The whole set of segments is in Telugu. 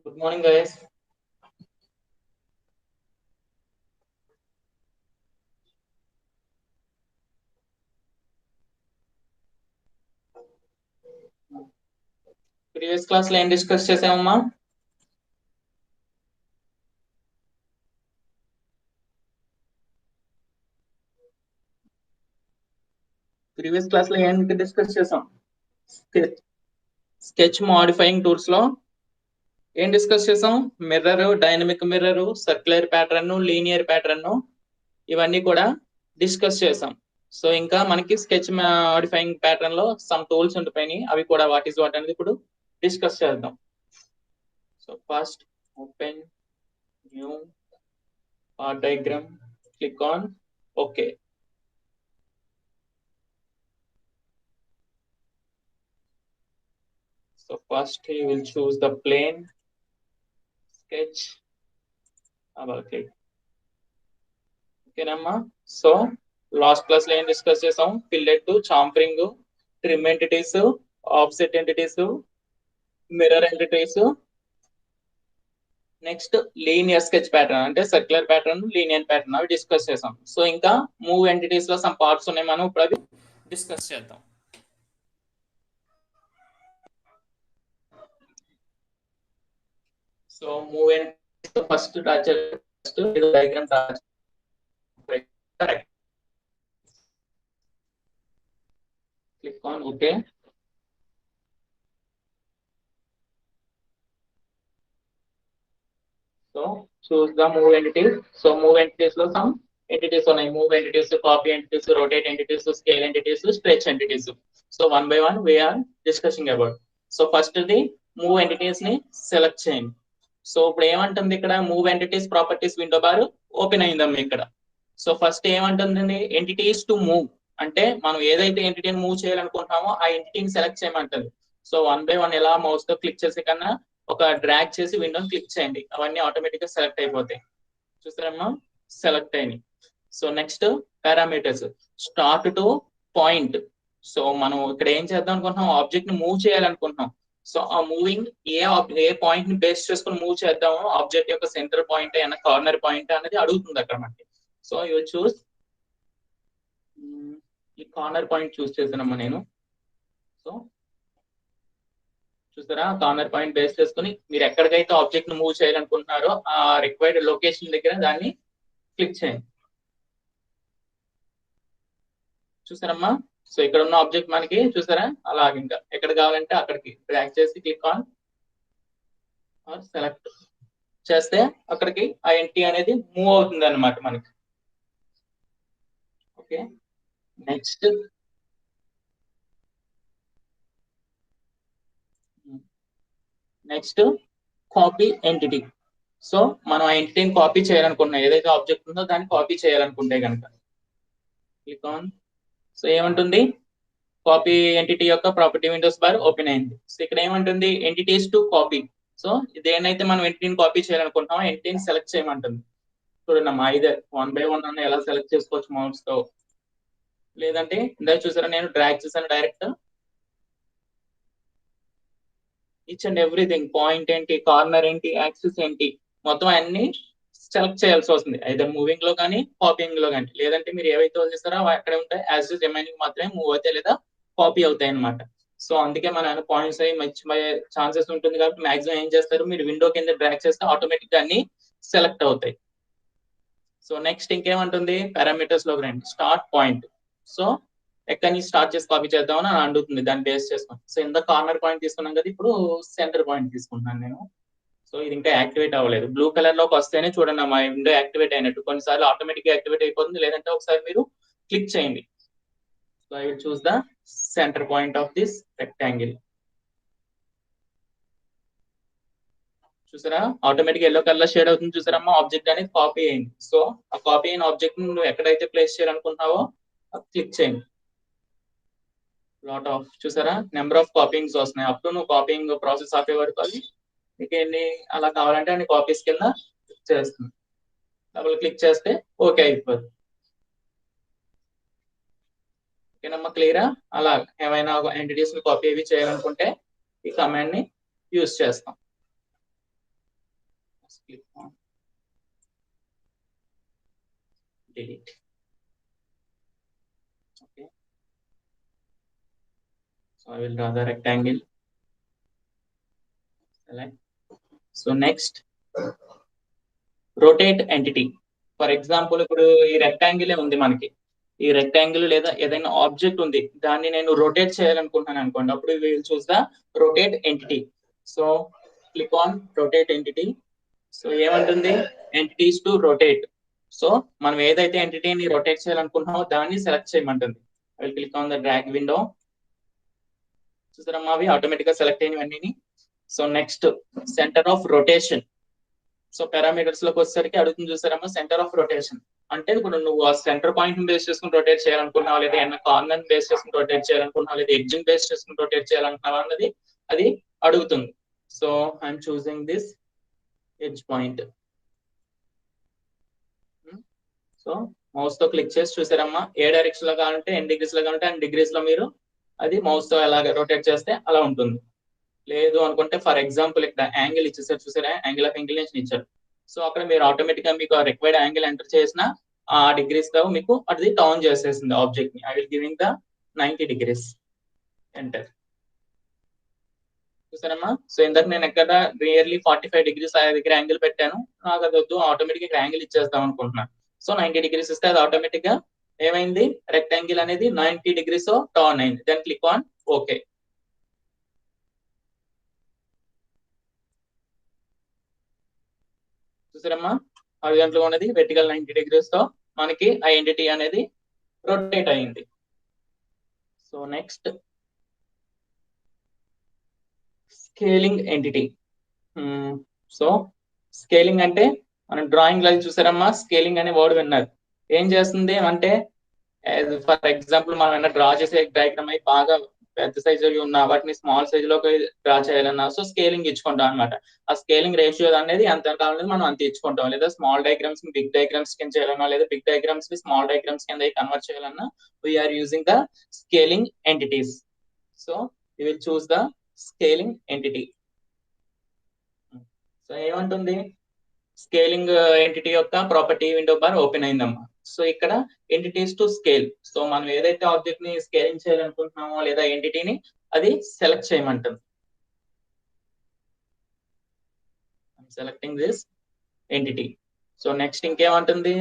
Good morning, guys. Previous class లో ఏం డిస్కస్ చేసామమ్మా? ప్రీవియస్ క్లాస్ లో ఏంటి డిస్కస్ చేసాం? స్కెచ్ మాడిఫైయింగ్ టూల్స్ లో ఏం డిస్కస్ చేసాం? Mirror, dynamic mirror, circular pattern, linear pattern ఇవన్నీ కూడా డిస్కస్ చేసాం. సో ఇంకా మనకి స్కెచ్ మాడిఫైయింగ్ ప్యాటర్న్ లో సమ్ టూల్స్ ఉండిపోయినాయి, అవి కూడా వాట్ ఈస్ వాట్ అనేది ఇప్పుడు డిస్కస్ చేద్దాం. So first open new part diagram, click on okay. So first you will choose the plane sketch. Okay. ఓకేనమ్మా. సో లాస్ట్ క్లాస్ లో ఏం డిస్కస్ చేసాం? Fillet, chamfering, trim entities, offset entities, mirror entities, next linear sketch pattern అంటే సర్క్యులర్ ప్యాటర్న్, లీనియర్ ప్యాటర్న్ అవి డిస్కస్ చేసాం. సో ఇంకా మూవ్ ఎంటిటీస్ లో సమ్ పార్ట్స్ ఉన్నాయి, మనం ఇప్పుడు అవి డిస్కస్ చేద్దాం. So move entities first diagram correct. Click on OK. So choose the move entities. So move entities లో some entities ఉన్నాయి. Move entities, copy entities, rotate entities, scale entities, stretch entities. So one by one we are discussing about. So first ది move entities ని సెలెక్ట్ చేయండి. సో ఇప్పుడు ఏమంటుంది ఇక్కడ? Move entities properties window bar open అయిందమ్మా ఇక్కడ. సో ఫస్ట్ ఏమంటుంది? ఎంటిటీస్ టు మూవ్ అంటే మనం ఏదైతే ఎంటిటీని మూవ్ చేయాలనుకుంటున్నామో ఆ ఎంటిటీని సెలెక్ట్ చేయమంటుంది. సో వన్ బై వన్ ఎలా మౌస్ తో క్లిక్ చేసే కన్నా ఒక డ్రాగ్ చేసి విండోని క్లిక్ చేయండి, అవన్నీ ఆటోమేటిక్ గా సెలెక్ట్ అయిపోతాయి. చూస్తారమ్మా, సెలెక్ట్ అయినాయి. So next parameters, start to point. So మనం ఇక్కడ ఏం చేద్దాం అనుకుంటున్నాం? ఆబ్జెక్ట్ ని మూవ్ చేయాలనుకుంటున్నాం. సో ఆ మూవింగ్ ఏ పాయింట్ ని బేస్ చేసుకుని మూవ్ చేద్దామో, ఆబ్జెక్ట్ యొక్క సెంటర్ పాయింట్ అయినా కార్నర్ పాయింట్ అనేది అడుగుతుంది అక్కడ మనకి. సో యూ చూస్ ఈ కార్నర్ పాయింట్ చూస్ చేసానమ్మా నేను. సో చూస్తారా, కార్నర్ పాయింట్ బేస్ చేసుకుని మీరు ఎక్కడికైతే ఆబ్జెక్ట్ ను మూవ్ చేయాలనుకుంటున్నారో ఆ రిక్వైర్డ్ లొకేషన్ దగ్గర దాన్ని క్లిక్ చేయండి. చూసారమ్మా, సో ఇక్కడ ఉన్న ఆబ్జెక్ట్ మనకి చూసారా అలాగే ఇంకా ఎక్కడ కావాలంటే అక్కడికి డ్రాగ్ చేసి క్లిక్ ఆన్ సెలెక్ట్ చేస్తే అక్కడికి ఆ ఎంటిటీ అనేది మూవ్ అవుతుంది అన్నమాట మనకి. Okay, next copy entity. So మనం ఆ ఎంటిటీని కాపీ చేయాలనుకుంటున్నాం, ఏదైతే ఆబ్జెక్ట్ ఉందో దాన్ని కాపీ చేయాలనుకుంటే కనుక క్లిక్ ఆన్. సో ఏమంటుంది? కాపీ ఎంటిటీ యొక్క ప్రాపర్టీ విండోస్ బార్ ఓపెన్ అయింది. సో ఇక్కడ ఏమంటుంది? Entities to copy. సో దేన్నైతే మనం ఎంటిటీని కాపీ చేయాలనుకుంటున్నామో ఎంటిటీని సెలెక్ట్ చేయమంటుంది. చూడండి అమ్మా, ఇదే వన్ బై వన్ అన్న ఎలా సెలెక్ట్ చేసుకోవచ్చు మౌస్ తో. లేదంటే ఇందాక చూసారా నేను డ్రాగ్ చేశాను direct. Each and everything, point ఏంటి, కార్నర్ ఏంటి, యాక్సిస్ ఏంటి, మొత్తం అన్ని సెలెక్ట్ చేయాల్సి వస్తుంది, అయితే మూవింగ్ లో కానీ కాపీయింగ్ లో కానీ. లేదంటే మీరు ఏవైతే చేస్తారో అక్కడే ఉంటాయి, యాజ్ ఇస్ రిమైనింగ్ మాత్రమే మూవ్ అవుతాయి లేదా కాపీ అవుతాయి అనమాట. సో అందుకే మన పాయింట్స్ అవి మర్చిపోయే ఛాన్సెస్ ఉంటుంది కాబట్టి మాక్సిమం ఏం చేస్తారు, మీరు విండో కింద డ్రాగ్ చేస్తే ఆటోమేటిక్ గా అన్ని సెలెక్ట్ అవుతాయి. So next ఇంకేమంటుంది? పారామీటర్స్ లోకి రండి, స్టార్ట్ పాయింట్. సో ఎక్కడి నుంచి స్టార్ట్ చేసి కాపీ చేద్దామని అని అడుగుతుంది, దాన్ని బేస్ చేసుకుని. సో ఇంత కార్నర్ పాయింట్ తీసుకున్నాం కదా, ఇప్పుడు సెంటర్ పాయింట్ తీసుకుంటున్నాను నేను. సో ఇది ఇంకా యాక్టివేట్ అవ్వలేదు. బ్లూ కలర్ లోకి వస్తేనే చూడండి మా విండో యాక్టివేట్ అయినట్టు. కొన్నిసార్లు ఆటోమేటిక్ గా యాక్టివేట్ అయిపోతుంది, లేదంటే ఒకసారి మీరు క్లిక్ చేయండి. So I will choose the centre point of this rectangle. చూసారా, ఆటోమేటిక్ ఎల్లో కలర్ షేడ్ అవుతుంది. చూసారమ్మా, ఆబ్జెక్ట్ అనేది కాపీ అయింది. సో ఆ కాపీ అయిన ఆబ్జెక్ట్ నువ్వు ఎక్కడైతే ప్లేస్ చేయాలనుకుంటున్నావో క్లిక్ చేయండి. లాట్ ఆఫ్ చూసారా నెంబర్ ఆఫ్ కాపీయింగ్స్ వస్తున్నాయి. అప్పుడు నువ్వు కాపీయింగ్ ప్రాసెస్ ఆపే వరకు అది మీకు ఎన్ని అలా కావాలంటే అన్ని కాపీస్ కింద చేస్తుంది. డబుల్ క్లిక్ చేస్తే ఓకే అయిపోతుంది. ఓకేనమ్మా, క్లియరా? అలా ఏమైనా ఎంటిటీస్ ని కాపీ ఏవి చేయాలనుకుంటే ఈ కమాండ్ ని యూజ్ చేస్తాం. click on delete. Okay, so I will draw the rectangle. Select. So next, rotate entity. For example ఇప్పుడు ఈ రెక్టాంగిల్ ఉంది మనకి, ఈ రెక్టాంగిల్ లేదా ఏదైనా ఆబ్జెక్ట్ ఉంది, దాన్ని నేను రొటేట్ చేయాలనుకుంటున్నాను అనుకోండి, అప్పుడు will choose the rotate entity. So click on rotate entity. So ఏమంటుంది, ఎంటిటీస్ టు రొటేట్. సో మనం ఏదైతే ఎంటిటీని రొటేట్ చేయాలనుకుంటున్నామో దాన్ని సెలెక్ట్ చేయమంటుంది. I will click on the drag window. చూసారమ్మా, అవి ఆటోమేటిక్ గా సెలెక్ట్ అయినవన్నీ. So next, centre of rotation. So parameters లోకి వచ్చేసరికి అడుగుతుంది చూసారమ్మా, సెంటర్ ఆఫ్ రొటేషన్ అంటే ఇప్పుడు నువ్వు ఆ సెంటర్ పాయింట్ ని బేస్ చేసుకుని రొటేట్ చేయాలనుకున్నావా, లేదా ఏమైనా కార్నర్ బేస్ చేసుకుని రొటేట్ చేయాలనుకున్నావా, లేదా ఎడ్జ్ బేస్ చేసుకుని రొటేట్ చేయాలనుకున్నావా అన్నది అది అడుగుతుంది. So I'm choosing this edge point. So mouse తో క్లిక్ చేసి చూసారమ్మా, ఏ డైరెక్షన్ లో కావాలంటే ఎన్ డిగ్రీస్ లో కావాలంటే అండ్ డిగ్రీస్ లో మీరు అది మౌస్ తో ఎలాగ రొటేట్ చేస్తే అలా ఉంటుంది. లేదు అనుకుంటే ఫర్ ఎగ్జాంపుల్ ఇక్కడ యాంగిల్ ఇచ్చేసారు చూసారా, యాంగిల్ ఆఫ్ ఇంక్లినేషన్ ఇచ్చారు. సో అక్కడ మీరు ఆటోమేటిక్ గా మీకు రిక్వైర్డ్ యాంగిల్ ఎంటర్ చేసిన ఆ డిగ్రీస్ తో మీకు అది టర్న్ చేసేసింది ఆబ్జెక్ట్ ని. I will giving the 90 degrees enter. చూసారమ్మా, సో ఇందాక నేను ఎక్కడ నియర్లీ 45 degrees ఆ దగ్గర యాంగిల్ పెట్టాను, నాకు అది వద్దు, ఆటోమేటిక్ గా యాంగిల్ ఇచ్చేస్తాం అనుకుంటున్నాను. సో 90 degrees ఇస్తే అది ఆటోమేటిక్ గా ఏమైంది, రెక్టాంగిల్ అనేది 90 degrees టర్న్ అయింది. Then click on okay. చూసారమ్మా, హారిజాంటల్ ఉన్నది వెర్టికల్ 90 degrees తో మనకి ఆ ఎంటిటీ అనేది రొటేట్ అయింది. So next, scaling entity. So scaling అంటే మనం డ్రాయింగ్ లో చూసారమ్మా, స్కేలింగ్ అనే వర్డ్ విన్నారు. ఏం చేస్తుంది అంటే, ఫర్ ఎగ్జాంపుల్ మనం ఏమైనా డ్రా చేసే డయాగ్రామ్ అయి బాగా పెద్ద సైజు ఉన్న వాటిని స్మాల్ సైజ్ లోకి డ్రా చేయాలన్నా సో స్కేలింగ్ ఇచ్చుకుంటాం అనమాట. ఆ స్కేలింగ్ రేషియో అనేది ఎంత కావాలనేది మనం అంత ఇచ్చుకుంటాం. లేదా స్మాల్ డయాగ్రామ్స్ ని బిగ్ డయాగ్రామ్స్ కింద చేయాలన్నా, లేదా బిగ్ డయాగ్రామ్స్ ని స్మాల్ డయాగ్రామ్స్ కింద కన్వర్ట్ చేయాలన్నా we're using the scaling entities. So you will choose the scaling entity. So ఏమంటుంది, స్కేలింగ్ ఎంటిటీ యొక్క ప్రాపర్టీ విండో బార్ ఓపెన్ అయిందమ్మా. సో ఇక్కడ ఎంటిటీస్ టు స్కేల్. సో మనం ఏదైతే ఆబ్జెక్ట్ ని స్కేలింగ్ చేయాలనుకుంటున్నామో లేదా ఎంటిటీని అది సెలెక్ట్ చేయమంటుంది. Selecting this entity. So next ఇంకేమంటుంది,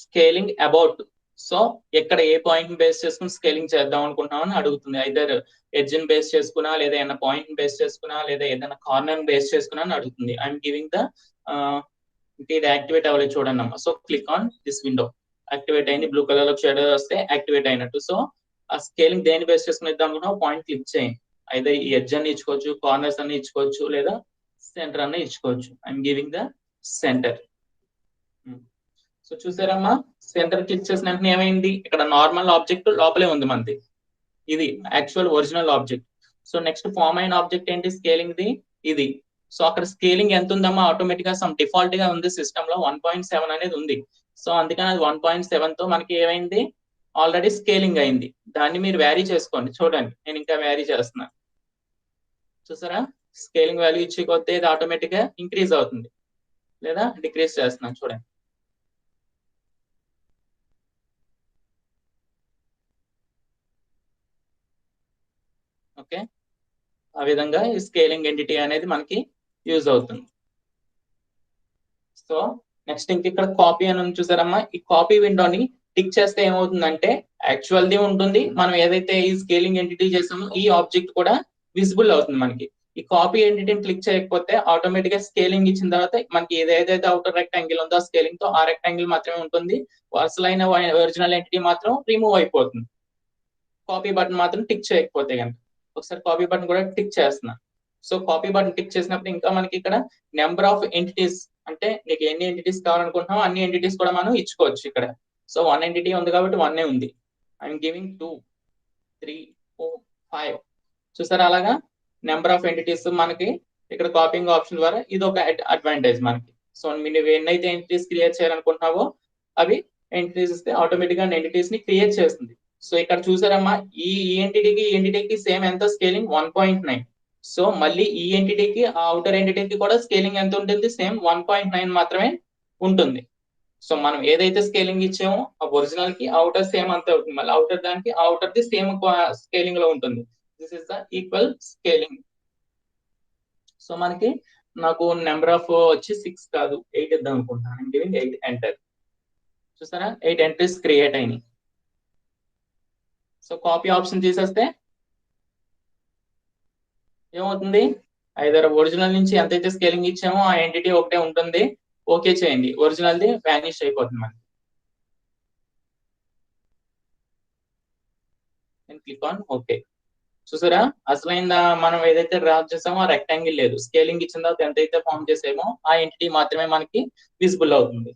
స్కేలింగ్ అబౌట్. సో ఎక్కడ ఏ పాయింట్ బేస్ చేసుకుని స్కేలింగ్ చేద్దాం అనుకుంటున్నామని అడుగుతుంది. ఐదర్ ఎడ్జ్ ని బేస్ చేసుకున్నా, లేదా ఏదైనా పాయింట్ బేస్ చేసుకున్నా, లేదా ఏదైనా కార్నర్ బేస్ చేసుకున్నా అని అడుగుతుంది. ఐఎమ్ గివింగ్ ద ఇది యాక్టివేట్ అవ్వలేదు చూడండి అమ్మా. So click on this window. Activate అయింది, బ్లూ కలర్ లో షేడో వస్తే యాక్టివేట్ అయినట్టు. సో ఆ స్కేలింగ్ దేని బేస్ చేసుకుని ఇద్దాం అనుకున్నా పాయింట్ క్లిక్ చేయండి. అయితే ఈ ఎడ్జ్ అన్ని ఇచ్చుకోవచ్చు, కార్నర్స్ అన్ని ఇచ్చుకోవచ్చు, లేదా సెంటర్ అన్ని ఇచ్చుకోవచ్చు. I'm giving the center. So చూసారమ్మా, సెంటర్ క్లిక్ చేసిన వెంటనే ఏమైంది, ఇక్కడ నార్మల్ ఆబ్జెక్ట్ లోపలే ఉంది మనది, ఇది actual original object. So next form అయిన ఆబ్జెక్ట్ ఏంటి, స్కేలింగ్ ది ఇది. సో అక్కడ స్కేలింగ్ ఎంత ఉందమ్మా, ఆటోమేటిక్ గా సమ్ డిఫాల్ట్ గా ఉంది సిస్టమ్ లో 1.7 అనేది ఉంది. సో అందుకని అది 1.7 తో మనకి ఏమైంది, ఆల్రెడీ స్కేలింగ్ అయింది. దాన్ని మీరు వ్యారీ చేసుకోండి. చూడండి, నేను ఇంకా వ్యారీ చేస్తున్నాను. చూసారా, స్కేలింగ్ వాల్యూ ఇచ్చి కొద్ది ఇది ఆటోమేటిక్ గా ఇంక్రీజ్ అవుతుంది, లేదా డిక్రీజ్ చేస్తున్నాను. చూడండి, ఓకే. ఆ విధంగా ఈ స్కేలింగ్ ఎంటిటీ అనేది మనకి యూజ్ అవుతుంది. సో నెక్స్ట్ ఇంక ఇక్కడ కాపీ అని ఉంది చూసారమ్మా, ఈ కాపీ విండోని టిక్ చేస్తే ఏమవుతుందంటే యాక్చువల్ ది ఉంటుంది, మనం ఏదైతే ఈ స్కేలింగ్ ఎంటిటీ చేసామో ఈ ఆబ్జెక్ట్ కూడా విజిబుల్ అవుతుంది మనకి. ఈ కాపీ ఎంటిటీని క్లిక్ చేయకపోతే ఆటోమేటిక్ గా స్కేలింగ్ ఇచ్చిన తర్వాత మనకి ఏదైతే అవుటర్ రెక్టాంగిల్ ఉందో స్కేలింగ్ తో ఆ రెక్టాంగిల్ మాత్రమే ఉంటుంది, అసలైన ఒరిజినల్ ఎంటిటీ మాత్రం రిమూవ్ అయిపోతుంది. కాపీ బటన్ మాత్రం టిక్ చేయకపోతే కనుక. ఒకసారి కాపీ బటన్ కూడా టిక్ చేస్తున్నా. సో కాపీ బటన్ టిక్ చేసినప్పుడు ఇంకా మనకి ఇక్కడ నెంబర్ ఆఫ్ ఎంటిటీస్, అంటే నీకు ఎన్ని ఎంటిటీస్ కావాలనుకుంటున్నామో అన్ని ఎంటిటీస్ కూడా మనం ఇచ్చుకోవచ్చు ఇక్కడ. సో 1 ఎంటిటీ ఉంది కాబట్టి 1 ఉంది. I'm giving 2, 3, 4, 5. చూసారా, అలాగా నెంబర్ ఆఫ్ ఎంటిటీస్ మనకి ఇక్కడ కాపీయింగ్ ఆప్షన్ ద్వారా ఇది ఒక అడ్వాంటేజ్ మనకి. సో మీరు ఎన్నైతే ఎంటిటీస్ క్రియేట్ చేయాలనుకుంటున్నావో అవి ఎంటిటీస్ ఇస్తే ఆటోమేటిక్ గా ఎంటిటీస్ ని క్రియేట్ చేస్తుంది. సో ఇక్కడ చూసారమ్మా, ఈ ఎంటిటీకి సేమ్ ఎంత స్కేలింగ్ 1.9. సో మళ్ళీ ఈ ఎంటిటీకి ఆ అవుటర్ ఎంటిటీకి కూడా స్కేలింగ్ ఎంత ఉంటుంది? సేమ్ 1.9 మాత్రమే ఉంటుంది. సో మనం ఏదైతే స్కేలింగ్ ఇచ్చామో ఆ ఒరిజినల్ కి అవుటర్ సేమ్ అంతే అవుతుంది. మళ్ళీ అవుటర్ దానికి అవుటర్ ది సేమ్ స్కేలింగ్ లో ఉంటుంది. This is the equal scaling. So మనకి నాకు నెంబర్ ఆఫ్ వచ్చి 6 కాదు 8 ఇద్దాం అనుకుంటున్నాను. Giving 8 enter. చూసారా 8 ఎంట్రీస్ క్రియేట్ అయినాయి. సో కాపీ ఆప్షన్ తీసేస్తే ఏమవుతుంది? ఐదర్ ఒరిజినల్ నుంచి ఎంతైతే స్కేలింగ్ ఇచ్చామో ఆ ఎంటిటీ ఒకటే ఉంటుంది. ఓకే చేయండి, ఒరిజినల్ ది వానిష్ అయిపోతుంది మనకి. Click on okay. చూసారా అసలైన మనం ఏదైతే డ్రా చేసామో ఆ రెక్టాంగిల్ లేదు. స్కేలింగ్ ఇచ్చిన తర్వాత ఎంతైతే ఫామ్ చేసామో ఆ ఎంటిటీ మాత్రమే మనకి విజిబుల్ అవుతుంది.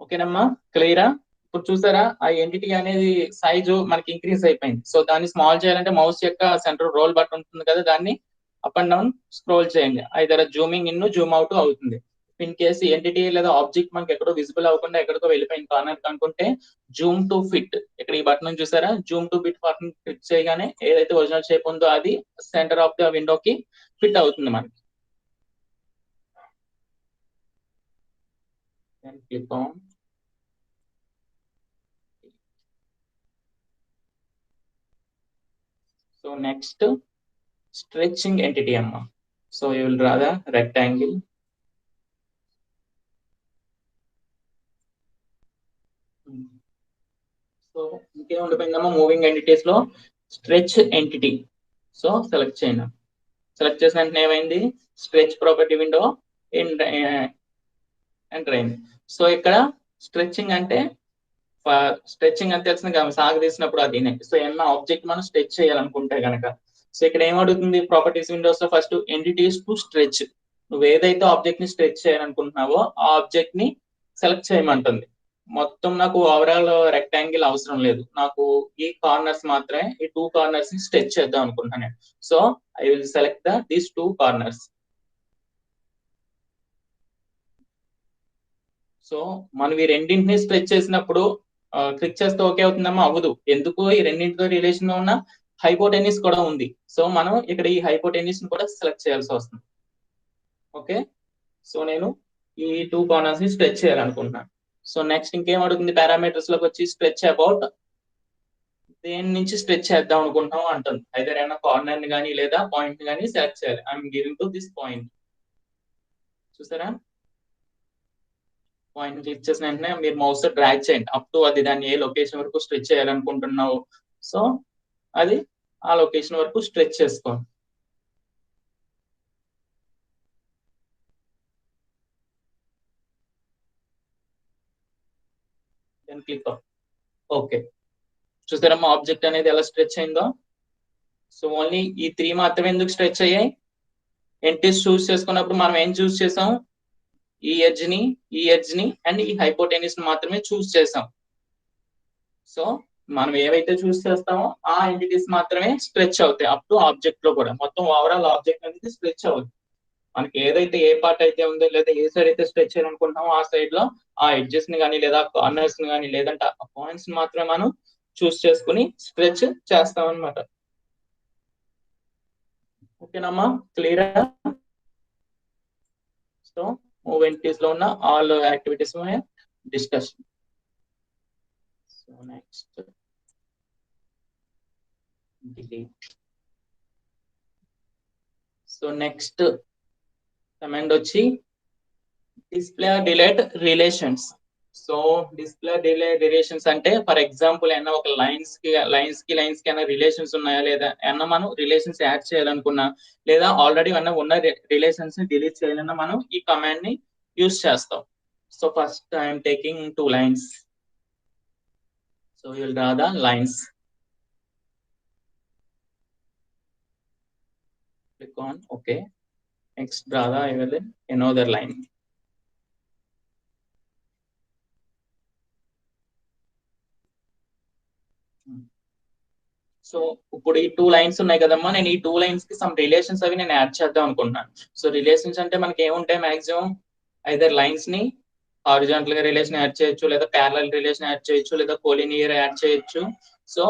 ఓకేనమ్మా, క్లియరా? ఇప్పుడు చూసారా ఆ ఎంటిటీ అనేది సైజు మనకి ఇంక్రీజ్ అయిపోయింది. సో దాన్ని స్మాల్ చేయాలంటే మౌస్ యొక్క సెంటర్ రోల్ బటన్ ఉంటుంది కదా, దాన్ని అప్ అండ్ డౌన్ స్క్రోల్ చేయండి. Either zooming in Zoom out అవుతుంది. ఇన్ కేసు ఎంటిటీ లేదా ఆబ్జెక్ట్ మనకి ఎక్కడో విజిబుల్ అవ్వకుండా ఎక్కడికో వెళ్ళిపోయింది కార్నర్ అనుకుంటే జూమ్ టు ఫిట్, ఇక్కడ ఈ బటన్ చూసారా, Zoom to fit button click చేయగానే ఏదైతే ఒరిజినల్ షేప్ ఉందో అది సెంటర్ ఆఫ్ ద విండోకి ఫిట్ అవుతుంది మనకి. Click on so next stretching entity amma. So you will draw the rectangle. So ఇంకేం ఉండిపోయిందమ్మా మూవింగ్ ఎంటిటీస్ లో స్ట్రెచ్ ఎంటిటీ. సో సెలెక్ట్ చేయండి. సెలెక్ట్ చేసిన వెంటనే ఏమైంది? స్ట్రెచ్ ప్రాపర్టీ విండో ఎంటర్ అయింది. సో ఇక్కడ స్ట్రెచింగ్ అంటే స్ట్రెచింగ్ అని తెలిసిన కదా, సాగు తీసినప్పుడు అది. సో ఏమన్నా ఆబ్జెక్ట్ మనం స్ట్రెచ్ చేయాలనుకుంటే కనుక సో ఇక్కడ ఏమడుగుతుంది? ప్రాపర్టీస్ విండోస్ లో ఫస్ట్ ఎంటిటీస్ టు స్ట్రెచ్. నువ్వు ఏదైతే ఆబ్జెక్ట్ ని స్ట్రెచ్ చేయాలనుకుంటున్నావో ఆ ఆబ్జెక్ట్ ని సెలెక్ట్ చేయమంటుంది. మొత్తం నాకు ఓవరాల్ రెక్టాంగిల్ అవసరం లేదు, నాకు ఈ కార్నర్స్ మాత్రమే, ఈ 2 కార్నర్స్ ని స్ట్రెచ్ చేద్దాం అనుకుంటున్నాను. So I will select these 2 corners. So మనం ఈ రెండింటిని స్ట్రెచ్ చేసినప్పుడు క్లిక్ చేస్తే ఓకే అవుతుందమ్మా? అవ్వదు. ఎందుకు? ఈ రెండింటితో రిలేషన్ లో ఉన్న హైపోటెన్యూస్ కూడా ఉంది. సో మనం ఇక్కడ ఈ హైపోటెన్యూస్ ని కూడా సెలెక్ట్ చేయాల్సి వస్తుంది. ఓకే, సో నేను ఈ 2 కార్నర్స్ ని స్ట్రెచ్ చేయాలనుకుంటున్నాను. సో నెక్స్ట్ ఇంకేం అడుగుతుంది? పారామీటర్స్ లోకి వచ్చి స్ట్రెచ్ అబౌట్, దేని నుంచి స్ట్రెచ్ చేద్దాం అనుకుంటున్నాం అంటుంది. అయితే ఏమైనా కార్నర్ ని కానీ లేదా పాయింట్ ని కానీ సెలెక్ట్ చేయాలి. I'm giving to this point. చూసారా, పాయింట్ క్లిక్ చేసిన వెంటనే మీరు మౌస్ డ్రాగ్ చేయండి అప్ టు అది దాన్ని ఏ లొకేషన్ వరకు స్ట్రెచ్ చేయాలనుకుంటున్నావు. సో అది ఆ లొకేషన్ వరకు స్ట్రెచ్ చేసుకోండి. Then click okay. చూసారమ్మా ఆబ్జెక్ట్ అనేది ఎలా స్ట్రెచ్ అయిందో. సో ఓన్లీ ఈ 3 మాత్రమే ఎందుకు స్ట్రెచ్ అయ్యాయి? ఎంటిటీస్ చూస్ చేసుకున్నప్పుడు మనం ఏం చూస్ చేసాం? ఈ ఎడ్జ్ ని అండ్ ఈ హైపోటెన్యూస్ ని మాత్రమే చూస్ చేసాం. సో మనం ఏవైతే చూస్ చేస్తామో ఆ ఎంటిటీస్ మాత్రమే స్ట్రెచ్ అవుతాయి అప్ టు ఆబ్జెక్ట్ లో కూడా. మొత్తం ఓవరాల్ ఆబ్జెక్ట్ అనేది స్ట్రెచ్ అవుతుంది. మనకి ఏదైతే ఏ పార్ట్ అయితే ఉందో లేదా ఏ సైడ్ అయితే స్ట్రెచ్ చేయాలనుకుంటున్నామో ఆ సైడ్ లో ఆ ఎడ్జెస్ ని కానీ లేదా కార్నర్స్ ని కానీ లేదంటే ఆ పాయింట్స్ ని మాత్రమే మనం చూస్ చేసుకుని స్ట్రెచ్ చేస్తాం అనమాట. ఓకేనమ్మా, క్లియరా? సో మూవ్ ఎంటిటీస్ లో ఉన్న all activities discussion. So next delete. So next command వచ్చి display delete relations. So display delete relations అంటే ఫర్ ఎగ్జాంపుల్ ఏమన్నా ఒక లైన్స్ కి ఏమైనా రిలేషన్స్ ఉన్నాయా లేదా ఏమన్నా మనం రిలేషన్స్ యాడ్ చేయాలనుకున్నా లేదా ఆల్రెడీ ఏమన్నా ఉన్న రిలేషన్స్ ని డిలీట్ చేయాలన్నా మనం ఈ కమాండ్ ని యూస్ చేస్తాం. So first I'm taking 2 lines. So you will draw the lines. Click on OK. Next, draw the another line. So ఇప్పుడు ఈ 2 లైన్స్ ఉన్నాయి కదమ్మా, నేను ఈ 2 లైన్స్ కి సమ్ రిలేషన్స్ అవి నేను యాడ్ చేద్దాం అనుకుంటున్నాను. సో రిలేషన్స్ అంటే మనకి ఏముంటాయి? మాక్సిమం ఐదర్ లైన్స్ ని హారిజాంటల్ గా రిలేషన్ యాడ్ చేయొచ్చు, లేదా ప్యారలల్ రిలేషన్ యాడ్ చేయొచ్చు, లేదా కోలినియర్ యాడ్ చేయొచ్చు. సో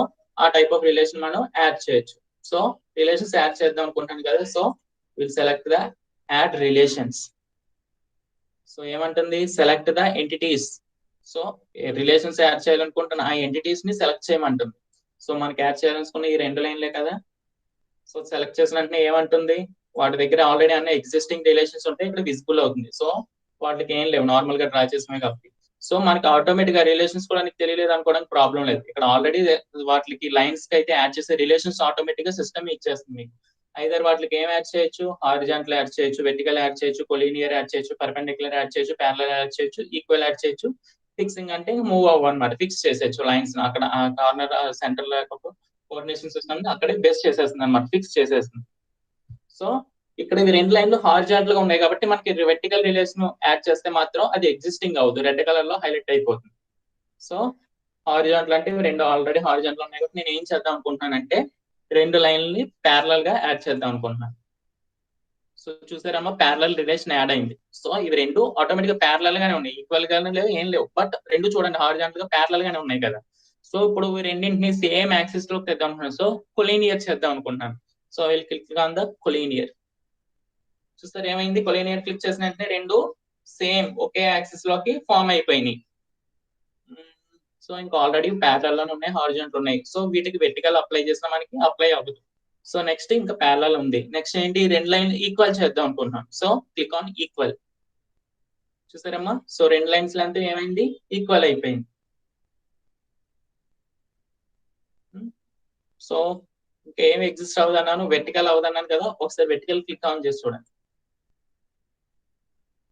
ఆ టైప్ ఆఫ్ రిలేషన్ మనం యాడ్ చేయొచ్చు. సో రిలేషన్స్ యాడ్ చేద్దాం అనుకుంటాను కదా, so will select the add relations. So ఏమంటుంది, select the entities. So relations add చేయాలనుకుంటున్న ఆ ఎంటిటీస్ ని సెలెక్ట్ చేయమంటుంది. సో మనకి యాడ్ చేయాలనుకున్న ఈ 2 లైన్లే కదా. సో సెలెక్ట్ చేసిన వెంటనే ఏమంటుంది, వాటి దగ్గర ఆల్రెడీ అన్ని ఎగ్జిస్టింగ్ రిలేషన్స్ ఉంటాయి, ఇక్కడ విజిబుల్ అవుతుంది. సో వాటికి ఏం లేవు, నార్మల్ గా డ్రా చేసినవి కాబట్టి. సో మనకి ఆటోమేటిక్ గా రిలేషన్స్ కూడా నీకు తెలియలేదు అనుకోవడానికి ప్రాబ్లం లేదు. ఇక్కడ ఆల్రెడీ వాటికి లైన్స్ కి అయితే యాడ్ చేసే రిలేషన్స్ ఆటోమేటిక్ గా సిస్టమ్ ఇచ్చేస్తుంది మీకు. ఐదర్ వాటికి ఏం యాడ్ చేయొచ్చు, హారిజాంటల్ యాడ్ చేయొచ్చు, వెర్టికల్ యాడ్ చేయొచ్చు, కొలీనియర్ యాడ్ చేయొచ్చు, పర్పెండిక్యులర్ యాడ్ చేయొచ్చు, ప్యారలల్ యాడ్ చేయొచ్చు, ఈక్వల్ యాడ్ చేయొచ్చు. ఫిక్సింగ్ అంటే మూవ్ అవ్వన్నమాట, ఫిక్స్ చేసేయచ్చు లైన్స్ అక్కడ కార్నర్ సెంటర్ కోఆర్డినేషన్ సిస్టమ్ అక్కడే బేస్ చేసేస్తుంది అనమాట, ఫిక్స్ చేసేస్తుంది. సో ఇక్కడ ఇవి 2 లైన్లు హారిజాంటల్ గా ఉన్నాయి కాబట్టి మనకి వెర్టికల్ రిలేషన్ యాడ్ చేస్తే మాత్రం అది ఎగ్జిస్టింగ్ అవ్వదు, రెడ్ కలర్ లో హైలైట్ అయిపోతుంది. సో హారిజాంటల్ అంటే 2 ఆల్రెడీ హారిజాంటల్ ఉన్నాయి కాబట్టి నేను ఏం చేద్దాం అనుకుంటున్నానంటే 2 లైన్లని ప్యారలల్ గా యాడ్ చేద్దాం అనుకుంటున్నాను. సో చూసారమ్మా, ప్యారలల్ రిలేషన్ యాడ్ అయింది. సో ఇవి 2 ఆటోమేటిక్ గా ప్యారలల్ గానే ఉన్నాయి, ఈక్వల్ గానే లేవు, ఏం లేవు. బట్ 2 చూడండి హారిజాంటల్ గా ప్యారలల్ గానే ఉన్నాయి కదా. సో ఇప్పుడు ఈ రెండింటిని సేమ్ యాక్సిస్ లో తెద్దాం అనుకుంటున్నాను. సో కొలీనియర్ చేద్దాం అనుకుంటున్నాను. So I will click on the collinear. చూస్తారు ఏమైంది, కొలీనియర్ క్లిక్ చేసిన వెంటనే 2 సేమ్ ఒకే యాక్సిస్ లోకి ఫామ్ అయిపోయినాయి. సో ఇంకా ఆల్రెడీ ప్యారలల్ లోనే ఉన్నాయి, హారిజాంటల్ ఉన్నాయి. సో వీటికి వెర్టికల్ అప్లై చేసినా మనకి అప్లై అవ్వదు. సో నెక్స్ట్ ఇంకా ప్యారలల్ ఉంది. నెక్స్ట్ ఏంటి, 2 లైన్ ఈక్వల్ చేద్దాం అనుకుంటున్నాం. So click on equal. చూసారమ్మా, సో 2 లైన్స్ లెంత్ ఏమైంది, ఈక్వల్ అయిపోయింది. సో ఇంకేం ఎగ్జిస్ట్ అవ్వదన్నాను, వెర్టికల్ అవ్వదన్నాను కదా. ఒకసారి వెర్టికల్ క్లిక్ ఆన్ చేసి చూడండి.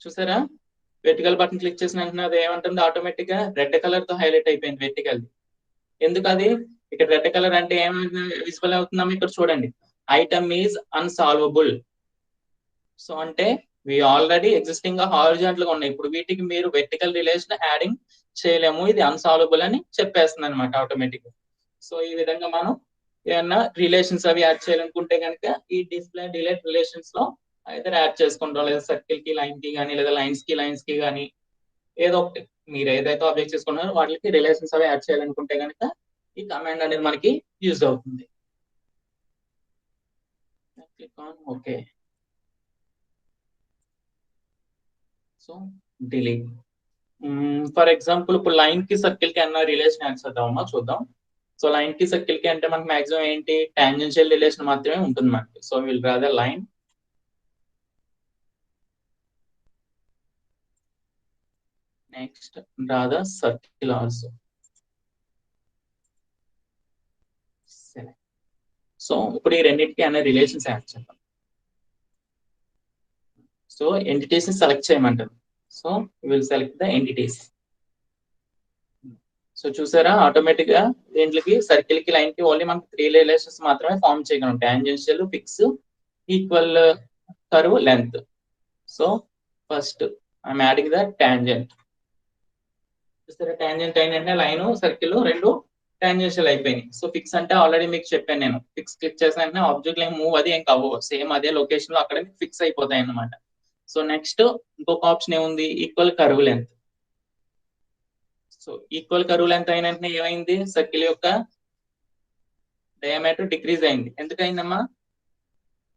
చూసారా, వెర్టికల్ బటన్ క్లిక్ చేసిన వెంటనే అది ఏమంటుంది, ఆటోమేటిక్ గా రెడ్ కలర్ తో హైలైట్ అయిపోయింది వెర్టికల్. ఎందుకు అది ఇక్కడ రెడ్ కలర్ అంటే ఏమైనా విజిబుల్ అవుతుందా, ఇక్కడ చూడండి, ఐటమ్ ఈజ్ అన్సాల్వబుల్. సో అంటే వి ఆల్రెడీ ఎగ్జిస్టింగ్ గా హారిజాంటల్ గా ఉన్నాయి, ఇప్పుడు వీటికి మీరు వెర్టికల్ రిలేషన్ యాడింగ్ చేయలేము, ఇది అన్సాల్వబుల్ అని చెప్పేస్తుంది అనమాట ఆటోమేటిక్. సో ఈ విధంగా మనం ఏమన్నా రిలేషన్స్ అవి యాడ్ చేయాలనుకుంటే కనుక ఈ డిస్ప్లే డిలీట్ రిలేషన్స్ లో అయితే యాడ్ చేసుకుంటాం, లేదా సర్కిల్ కి లైన్ కి కానీ, లేదా లైన్స్ కి కానీ, ఏదో ఒకటి మీరు ఏదైతే ఆబ్జెక్ట్ చేసుకున్నారో వాటికి రిలేషన్స్ అవి యాడ్ చేయాలనుకుంటే కనుక ఈ కమాండ్ అనేది మనకి యూజ్ అవుతుంది. Okay, so delete. For example ఇప్పుడు లైన్ కి సర్కిల్ కి అన్న రిలేషన్ యాడ్ చేద్దామా, చూద్దాం. సో లైన్ కి సర్కిల్ కి అంటే మనకి మాక్సిమం ఏంటి, టాంజెన్షియల్ రిలేషన్ మాత్రమే ఉంటుంది మనకి. So will draw the line. Next draw the circle also. So ఇప్పుడు ఈ రెండింటికి అనే రిలేషన్స్ యాడ్ చేద్దాం. సో ఎంటిటీస్ ని సెలెక్ట్ చేయమంటారు. So will select the entities. So చూసారా, ఆటోమేటిక్ గా దీంట్లోకి సర్కిల్ కి లైన్ కి ఓన్లీ మనకి 3 రిలేషన్స్ మాత్రమే ఫామ్ చేయగలం, tangential, fix, equal, curve, length. So first I'm adding the tangent. చూసారా, టాంజెంట్ అయినంటే లైన్ సర్కిల్ 2 టాంజెన్షియల్ అయిపోయినాయి. సో ఫిక్స్ అంటే ఆల్రెడీ మీకు చెప్పాను నేను, ఫిక్స్ క్లిక్ చేసిన వెంటనే ఆబ్జెక్ట్ లైన్ మూవ్ అది ఏం కావు, సేమ్ అదే లొకేషన్ లో అక్కడ ఫిక్స్ అయిపోతాయి అన్నమాట. సో నెక్స్ట్ ఇంకొక ఆప్షన్ ఏముంది, equal curve length. So equal curve length అయిన వెంటనే ఏమైంది, సర్కిల్ యొక్క డయామీటర్ డిక్రీజ్ అయింది. ఎందుకైందమ్మా,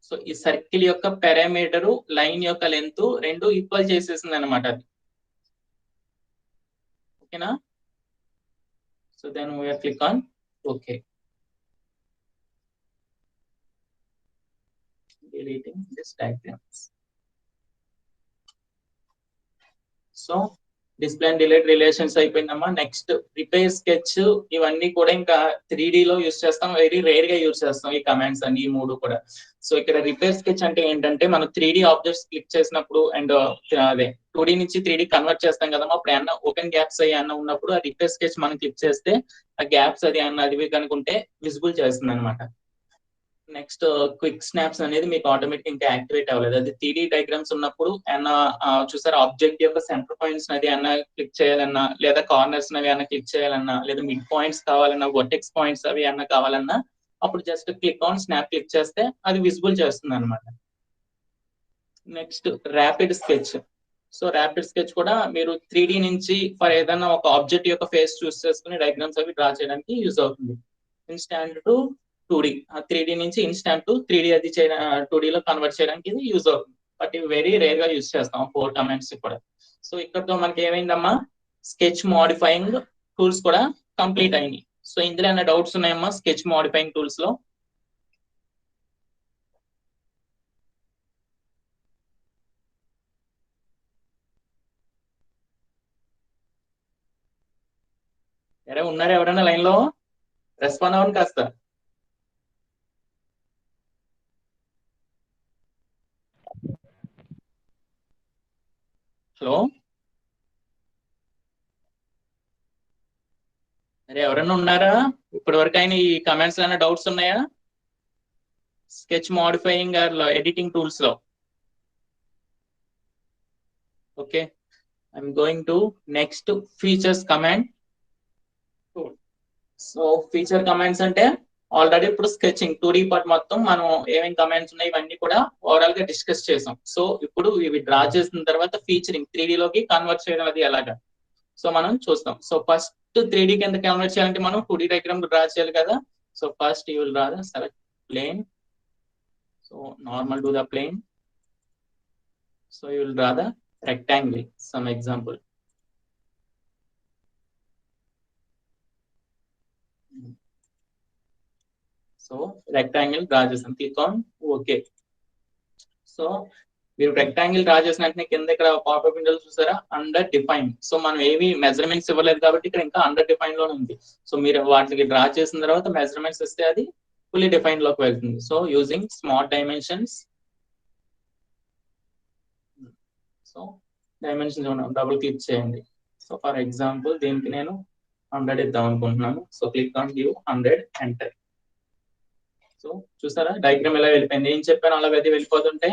సో ఈ సర్కిల్ యొక్క పారామీటర్ లైన్ యొక్క లెంత్ 2 ఈక్వల్ చేసేసింది అనమాట అది. ఓకేనా, so then we click on OK. Deleting this diagrams. So display and delete relations అయిపోయిందమ్మా. నెక్స్ట్ రిపేర్ స్కెచ్, ఇవన్నీ కూడా ఇంకా 3D లో యూజ్ చేస్తాం, వెరీ రేర్ గా యూజ్ చేస్తాం ఈ కమాండ్స్ అన్ని, ఈ 3 కూడా. సో ఇక్కడ రిపేర్ స్కెచ్ అంటే ఏంటంటే మనం 3D ఆబ్జెక్ట్స్ క్లిక్ చేసినప్పుడు అండ్ అదే 2D నుంచి 3D కన్వర్ట్ చేస్తాం కదమ్మా, అప్పుడు ఏమన్నా ఓపెన్ గ్యాప్స్ అయ్యి అన్న ఉన్నప్పుడు ఆ రిపేర్ స్కెచ్ మనం క్లిక్ చేస్తే ఆ గ్యాప్స్ అది అన్న అది కనుకుంటే విజిబుల్ చేస్తుంది అనమాట. నెక్స్ట్ క్విక్ స్నాప్స్ అనేది మీకు ఆటోమేటిక్ ఇంకా యాక్టివేట్ అవ్వలేదు, అది 3D డయాగ్రామ్స్ ఉన్నప్పుడు అన్న చూసారు, ఆబ్జెక్ట్ యొక్క సెంటర్ పాయింట్స్ అది అన్న క్లిక్ చేయాలన్నా, లేదా కార్నర్స్ అవి అన్న క్లిక్ చేయాలన్నా, లేదా మిడ్ పాయింట్స్ కావాలన్నా, వర్టెక్స్ పాయింట్స్ అవి అన్న కావాలన్నా, అప్పుడు just click on snap click చేస్తే అది విజిబుల్ చేస్తుంది అనమాట. Next rapid sketch. So rapid sketch కూడా మీరు 3D నుంచి ఫర్ ఏదైనా ఒక ఆబ్జెక్ట్ యొక్క ఫేస్ చూస్ చేసుకుని డయాగ్రామ్స్ అవి డ్రా చేయడానికి యూజ్ అవుతుంది. ఇన్స్టాంట్ టు 2D, 3D నుంచి ఇన్స్టాంట్ టు 3D అది 2D లో కన్వర్ట్ చేయడానికి ఇది యూజ్ అవుతుంది. బట్ ఇవి వెరీ రేర్ గా యూజ్ చేస్తాం 4 కమాండ్స్ కూడా. సో ఇక్కడతో మనకి ఏమైందమ్మా, స్కెచ్ మోడిఫైయింగ్ టూల్స్ కూడా కంప్లీట్ అయింది. సో ఇందులో ఏమైనా డౌట్స్ ఉన్నాయమ్మా స్కెచ్ మోడిఫైయింగ్ టూల్స్ లో? ఉన్నారా ఎవరైనా లైన్ లో? రెస్పాండ్ అవ్వండి కాస్త. హలో, అరే ఎవరైనా ఉన్నారా? ఇప్పటి వరకు అయినా ఈ కమెంట్స్ ఏమైనా డౌట్స్ ఉన్నాయా sketch modifying or editing tools లో? Okay, I'm going to next features command. So feature commands అంటే ఆల్రెడీ ఇప్పుడు స్కెచింగ్ 2D పార్ట్ మొత్తం మనం ఏమేమి కమాండ్స్ ఉన్నాయి ఇవన్నీ కూడా ఓవరాల్ గా డిస్కస్ చేసాం. సో ఇప్పుడు ఇవి డ్రా చేసిన తర్వాత ఫీచరింగ్ 3D లోకి కన్వర్ట్ చేయడం అది ఎలాగా సో మనం చూస్తాం. సో ఫస్ట్ 3D కింద కన్వర్ట్ చేయాలంటే మనం 2D డయాగ్రామ్ డ్రా చేయాలి కదా. So first you will draw the select plane. So normal to the plane. So you will draw the rectangle, some example. So rectangle draw చేసాం, క్లిక్ ఆన్ ఓకే. సో మీరు రెక్టాంగిల్ డ్రా చేసిన వెంటనే కింద ఇక్కడ పాపప్ విండోలు చూసారా, అండర్ డిఫైన్. సో మనం ఏవి మెజర్మెంట్స్ ఇవ్వలేదు కాబట్టి ఇక్కడ ఇంకా అండర్ డిఫైన్ లోనే ఉంది. సో మీరు వాటికి డ్రా చేసిన తర్వాత మెజర్మెంట్స్ ఇస్తే అది ఫుల్లీ డిఫైన్ లోకి వెళ్తుంది. So using smart dimensions. So dimensions double click చేయండి. సో ఫర్ ఎగ్జాంపుల్ దీనికి నేను 100 ఇద్దాం అనుకుంటున్నాను. So click on give 100, enter. So చూసారా డయాగ్రామ్ ఎలా వెళ్ళిపోయింది, ఏం చెప్పాను అలాగైతే వెళ్ళిపోతుంటే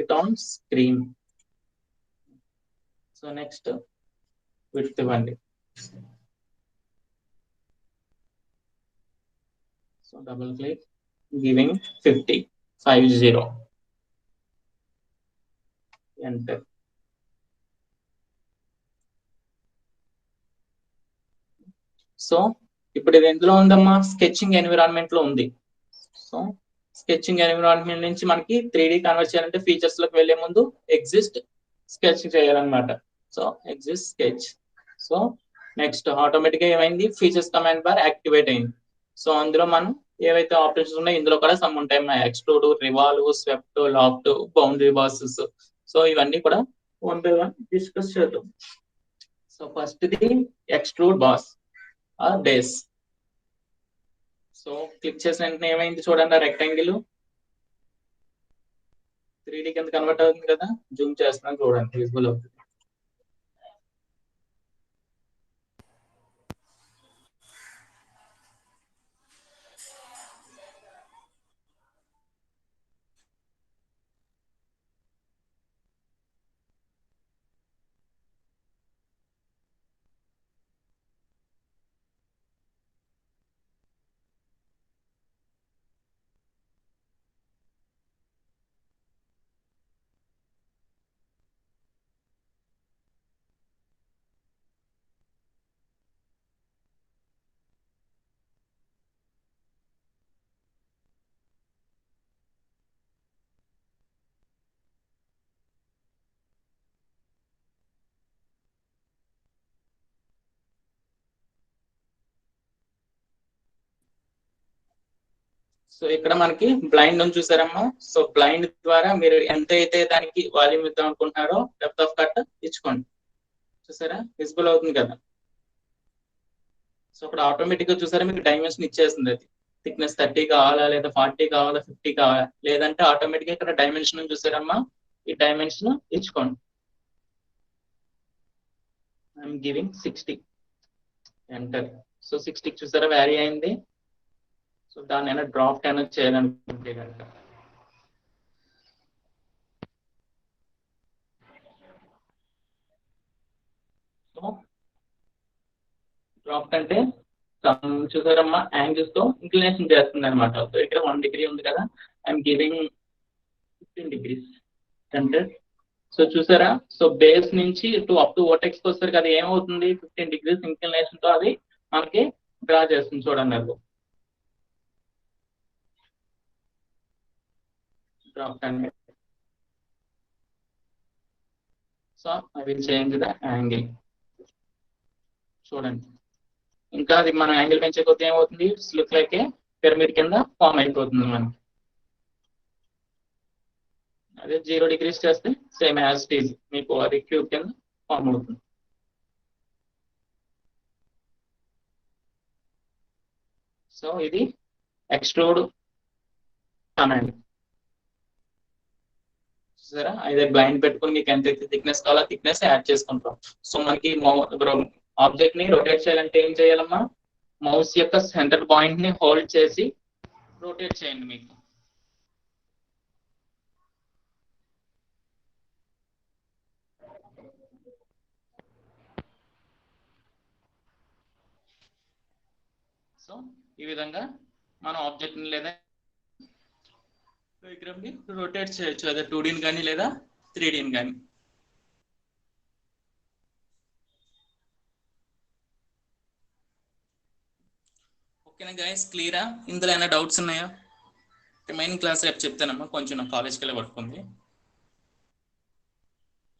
it on screen. So next width ఇవ్వండి. So double click, giving 50, enter. So ఇప్పుడు ఇది ఎందులో ఉందమ్మా, స్కెచింగ్ ఎన్విరాన్మెంట్ లో ఉంది. సో స్కెచింగ్ ఎన్విరాన్మెంట్ నుంచి మనకి 3D కన్వర్ట్ చేయాలంటే ఫీచర్స్ లోకి వెళ్లే ముందు ఎగ్జిస్ట్ స్కెచ్ చేయాలన్నమాట. So exist sketch. So next automatic గా ఏమైంది, ఫీచర్స్ కమాండ్ బార్ యాక్టివేట్ అయింది. సో అందులో మనం ఏవైతే ఆప్షన్స్ ఉన్నాయో ఇందులో కూడా సమ్ ఉంటాయి, extrude, revolve, swept, loft, boundary bosses. So ఇవన్నీ కూడా 1 by 1 డిస్కస్ చేద్దాం. So first the extrude boss or base. So click చేసిన వెంటనే ఏమైంది చూడండి, రెక్టాంగిల్ 3D కింద కన్వర్ట్ అవుతుంది కదా. జూమ్ చేస్తున్నాను చూడండి, విజిబుల్ అవుతుంది. సో ఇక్కడ మనకి బ్లైండ్ అని చూసారమ్మా. సో బ్లైండ్ ద్వారా మీరు ఎంత అయితే దానికి వాల్యూమ్ ఇద్దాం అనుకుంటున్నారో డెప్త్ ఆఫ్ కట్ ఇచ్చుకోండి. చూసారా విజిబుల్ అవుతుంది కదా. సో అక్కడ ఆటోమేటిక్ గా చూసారా మీకు డైమెన్షన్ ఇచ్చేస్తుంది. అది థిక్నెస్ 30 కావాలా, లేదా 40 కావాలా, 50 కావాలా, లేదంటే ఆటోమేటిక్ గా ఇక్కడ డైమెన్షన్ చూసారమ్మా, ఈ డైమెన్షన్ ఇచ్చుకోండి. I'm giving 60, enter. సో 60 చూసారా వ్యారీ అయింది. సో దాన్ని అయినా డ్రాఫ్ట్ అయినా చేయాలనుకుంటే కనుక సో డ్రాఫ్ట్ అంటే చూసారమ్మా యాంగిల్స్ తో ఇంక్లినేషన్ చేస్తుంది అనమాట. సో ఇక్కడ 1 degree ఉంది కదా, I'm giving 15 degrees, enter. So చూసారా, సో బేస్ నుంచి అప్ టు వర్టెక్స్ వస్తారు కదా, ఏమవుతుంది 15 degrees ఇంక్లినేషన్ తో అది మనకి డ్రా చేస్తుంది. చూడండి అది డ్రాఫ్ట్ అండి. So I will change the angle. చూడండి, ఇంకా అది మనం యాంగిల్ పెంచే కొద్ది ఏమవుతుంది, లుక్ లైక్ ఏ పిరమిడ్ కింద ఫామ్ అయిపోతుంది మనకి. అదే 0 degrees చేస్తే సేమ్ యాజ్ ఇట్ ఈజ్ మీకు అది క్యూబ్ కింద ఫామ్ అవుతుంది. సో ఇది ఎక్స్ట్రూడ్ కమాండ్. చూసారా, అయితే బ్లైండ్ పెట్టుకుని మీకు ఎంతైతే థిక్నెస్ కావాలో థిక్నెస్ యాడ్ చేసుకుంటాం. సో మనకి ఆబ్జెక్ట్ ని రొటేట్ చేయాలంటే ఏం చేయాలమ్మా, మౌస్ యొక్క సెంటర్ పాయింట్ ని హోల్డ్ చేసి రొటేట్ చేయండి మీకు. సో ఈ విధంగా మనం ఆబ్జెక్ట్ ని లేదా విగ్రహంని రొటేట్ చేయొచ్చు, అదే 2Dని కానీ లేదా 3Dని కానీ. ఓకేనా గైస్, క్లియరా? ఇందులో ఏమైనా డౌట్స్ ఉన్నాయా? రిమైనింగ్ క్లాస్ రేపు చెప్తానమ్మా, కొంచెం నా కాలేజ్కి వెళ్ళి పడుకుంది.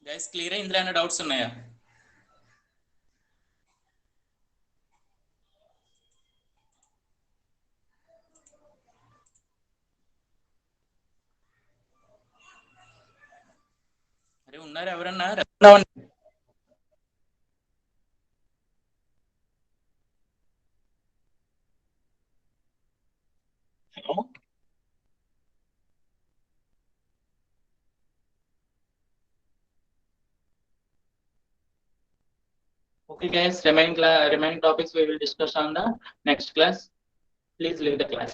గైస్ క్లియరా? ఇందులో ఏమైనా డౌట్స్ ఉన్నాయా? అరే ఉన్నారు ఎవరన్నా? Hello, okay guys, remaining topics we will discuss on the next class. Please leave the class.